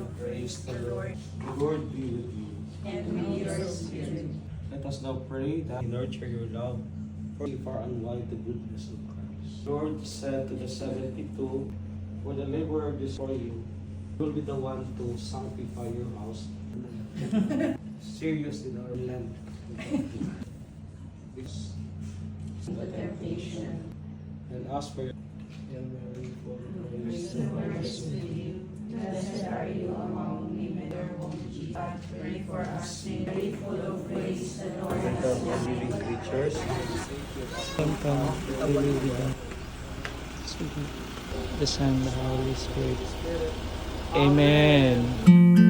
of grace, the Lord. The Lord be with you. And with your spirit. Let us now pray that you nurture your love for far and wide the goodness of Christ. Lord said to the 72, for the laborer before you will be the one to sanctify your house. Serious in our land. The temptation. And ask for your Hail Mary, full of grace. The Lord is with you. Blessed are you among women. Your womb, Jesus. Pray for us, Mary, full of grace. The Lord is with you. Living creatures. Come, Holy God. The Son, the Holy Spirit. Amen.